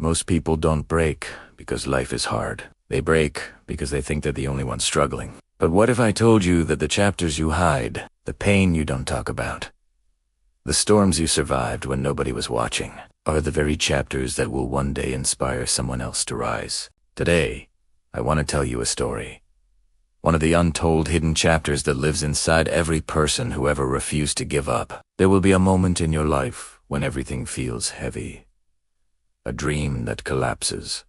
Most people don't break because life is hard. They break because they think they're the only ones struggling. But what if I told you that the chapters you hide, the pain you don't talk about, the storms you survived when nobody was watching, are the very chapters that will one day inspire someone else to rise? Today, I want to tell you a story. One of the untold hidden chapters that lives inside every person who ever refused to give up. There will be a moment in your life when everything feels heavy. A dream that collapses.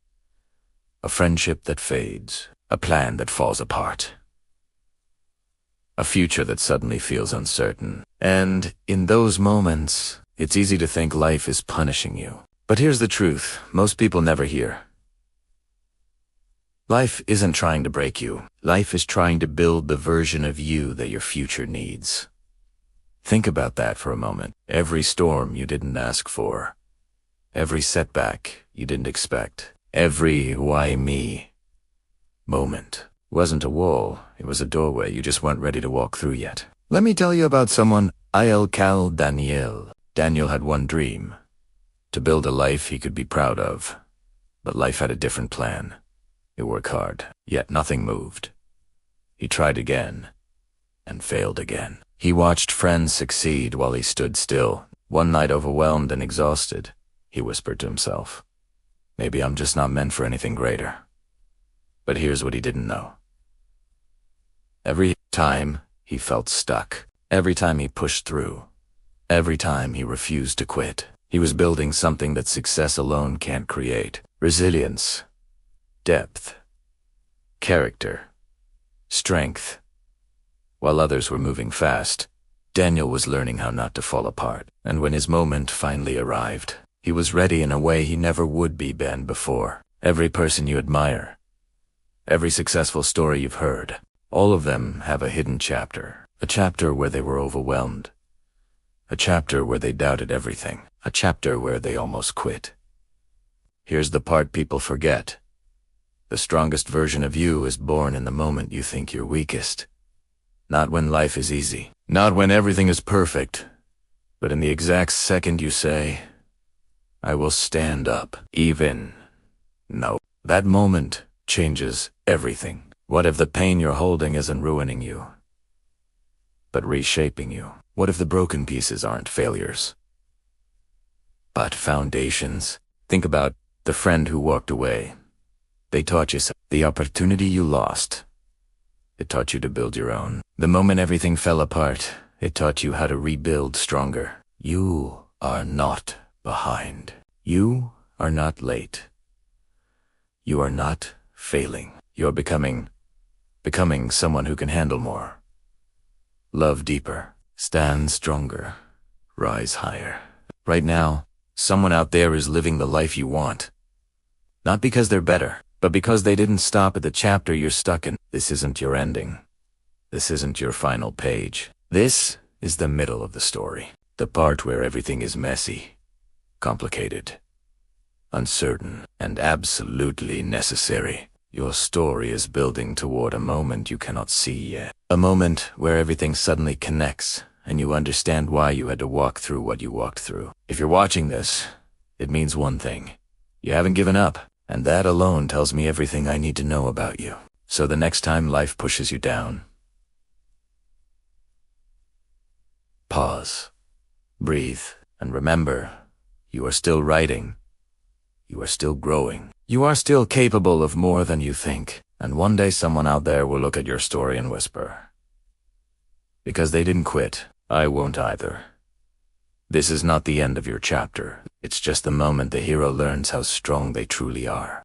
A friendship that fades. A plan that falls apart. A future that suddenly feels uncertain. And in those moments, it's easy to think life is punishing you. But here's the truth most people never hear. Life isn't trying to break you. Life is trying to build the version of you that your future needs. Think about that for a moment. Every storm you didn't ask for. Every setback you didn't expect. Every why me moment wasn't a wall. It was a doorway you just weren't ready to walk through yet. Let me tell you about someone, Daniel. Daniel had one dream. To build a life he could be proud of. But life had a different plan. He worked hard, yet nothing moved. He tried again, and failed again. He watched friends succeed while he stood still. One night, overwhelmed and exhausted, he whispered to himself, "Maybe I'm just not meant for anything greater." But here's what he didn't know. Every time he felt stuck, every time he pushed through, every time he refused to quit, he was building something that success alone can't create. Resilience. Depth, character, strength. While others were moving fast, Daniel was learning how not to fall apart. And when his moment finally arrived, he was ready in a way he never would be before. Every person you admire, every successful story you've heard, all of them have a hidden chapter. A chapter where they were overwhelmed. A chapter where they doubted everything. A chapter where they almost quit. Here's the part people forget. The strongest version of you is born in the moment you think you're weakest. Not when life is easy. Not when everything is perfect. But in the exact second you say, "I will stand up." No. That moment changes everything. What if the pain you're holding isn't ruining you, but reshaping you? What if the broken pieces aren't failures, but foundations? Think about the friend who walked away. They taught you the opportunity you lost. It taught you to build your own. The moment everything fell apart, it taught you how to rebuild stronger. You are not behind. You are not late. You are not failing. You're becoming someone who can handle more. Love deeper. Stand stronger. Rise higher. Right now, someone out there is living the life you want. Not because they're better, but because they didn't stop at the chapter you're stuck in. This isn't your ending. This isn't your final page. This is the middle of the story. The part where everything is messy, complicated, uncertain, and absolutely necessary. Your story is building toward a moment you cannot see yet. A moment where everything suddenly connects, and you understand why you had to walk through what you walked through. If you're watching this, it means one thing. You haven't given up. And that alone tells me everything I need to know about you. So the next time life pushes you down, pause, breathe, and remember, you are still writing. You are still growing. You are still capable of more than you think. And one day someone out there will look at your story and whisper, "Because they didn't quit, I won't either." This is not the end of your chapter. It's just the moment the hero learns how strong they truly are.